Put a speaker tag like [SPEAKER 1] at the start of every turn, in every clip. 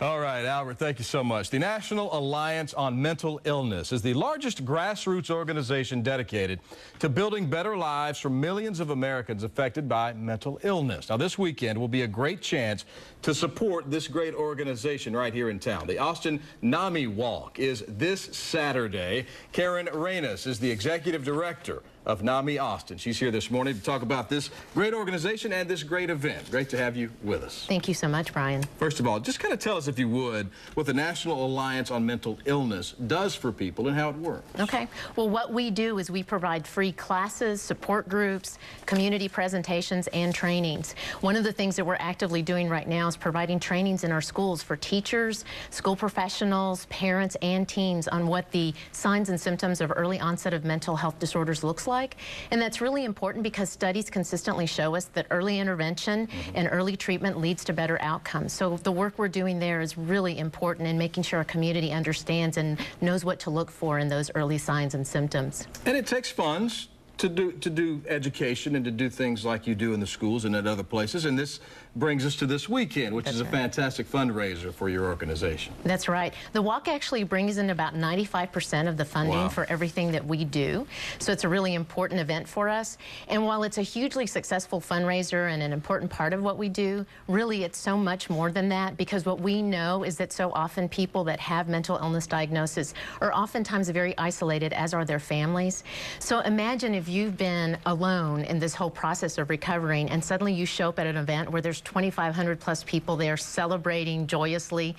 [SPEAKER 1] All right, Albert, thank you so much. The National Alliance on Mental Illness is the largest grassroots organization dedicated to building better lives for millions of Americans affected by mental illness. Now, this weekend will be a great chance to support this great organization right here in town. The Austin NAMI Walk is this Saturday. Karen Ranus is the executive director of NAMI Austin. She's here this morning to talk about this great organization and this great event. Great to have you with us.
[SPEAKER 2] Thank you so much, Brian.
[SPEAKER 1] First of all, just kind of tell us, if you would, what the National Alliance on Mental Illness does for people and how it works.
[SPEAKER 2] Okay. Well, what we do is we provide free classes, support groups, community presentations, and trainings. One of the things that we're actively doing right now is providing trainings in our schools for teachers, school professionals, parents, and teens on what the signs and symptoms of early onset of mental health disorders looks like. And that's really important because studies consistently show us that early intervention and early treatment leads to better outcomes. So the work we're doing there is really important in making sure our community understands and knows what to look for in those early signs and symptoms.
[SPEAKER 1] And it takes funds to do education and to do things like you do in the schools and at other places. And this brings us to this weekend, which is a fantastic fundraiser for your organization.
[SPEAKER 2] That's right. The walk actually brings in about 95% of the funding for everything that we do. So it's a really important event for us. And while it's a hugely successful fundraiser and an important part of what we do, really it's so much more than that, because what we know is that so often people that have mental illness diagnosis are oftentimes very isolated, as are their families. So imagine if you've been alone in this whole process of recovering and suddenly you show up at an event where there's 2,500 plus people there celebrating joyously.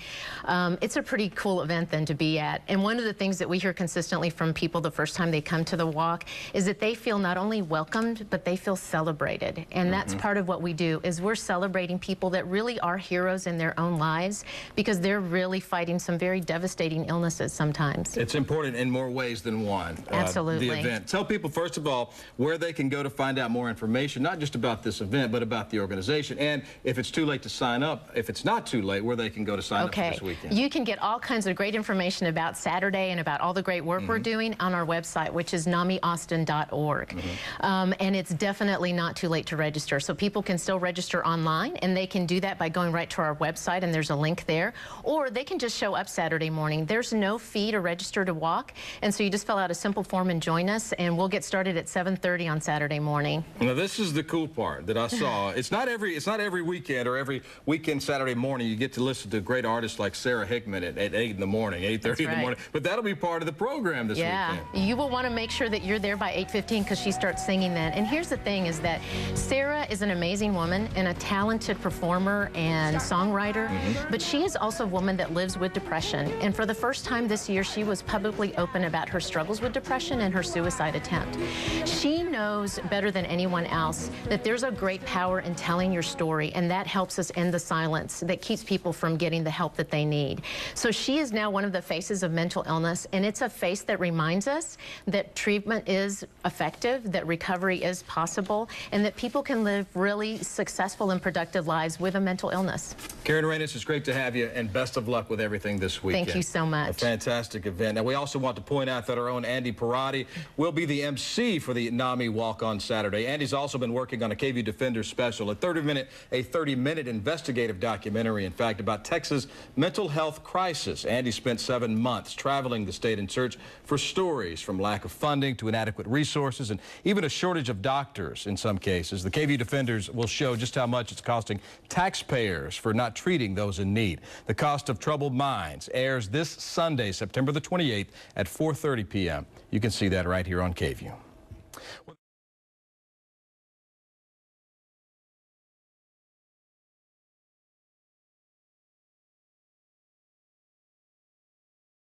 [SPEAKER 2] It's a pretty cool event then to be at. And one of the things that we hear consistently from people the first time they come to the walk is that they feel not only welcomed, but they feel celebrated. And that's part of what we do, is we're celebrating people that really are heroes in their own lives, because they're really fighting some very devastating illnesses sometimes.
[SPEAKER 1] It's important in more ways than one.
[SPEAKER 2] Absolutely.
[SPEAKER 1] The event. Tell people, first of all, where they can go to find out more information, not just about this event, but about the organization. And if it's too late to sign up, if it's not too late, where they can go to sign up for this weekend.
[SPEAKER 2] You can get all kinds of great information about Saturday and about all the great work we're doing on our website, which is NAMIAustin.org. And it's definitely not too late to register. So people can still register online, and they can do that by going right to our website, and there's a link there. Or they can just show up Saturday morning. There's no fee to register to walk, and so you just fill out a simple form and join us, and we'll get started at 7:30 on Saturday morning.
[SPEAKER 1] Now, this is the cool part that I saw. It's not every weekend or every weekend Saturday morning you get to listen to great artists like Sarah Hickman at 8 in the morning, 8:30 in the morning. But that'll be part of the program this weekend.
[SPEAKER 2] You will want to make sure that you're there by 8:15, because she starts singing then. And here's the thing, is that Sarah is an amazing woman and a talented performer and songwriter, but she is also a woman that lives with depression. And for the first time this year, she was publicly open about her struggles with depression and her suicide attempt. She knows better than anyone else that there's a great power in telling your story, and that helps us end the silence that keeps people from getting the help that they need. So she is now one of the faces of mental illness, and it's a face that reminds us that treatment is effective, that recovery is possible, and that people can live really successful and productive lives with a mental illness.
[SPEAKER 1] Karen Ranus, it's great to have you, and best of luck with everything this weekend.
[SPEAKER 2] Thank you so much.
[SPEAKER 1] A fantastic event. Now, we also want to point out that our own Andy Parati will be the MC for the NAMI Walk on Saturday. Andy's also been working on a KVUE Defender special, a 30-minute investigative documentary, in fact, about Texas' mental health crisis. Andy spent 7 months traveling the state in search for stories, from lack of funding to inadequate resources and even a shortage of doctors in some cases. The KVUE Defenders will show just how much it's costing taxpayers for not treating those in need. The Cost of Troubled Minds airs this Sunday, September the 28th at 4:30 p.m. You can see that right here on KVUE.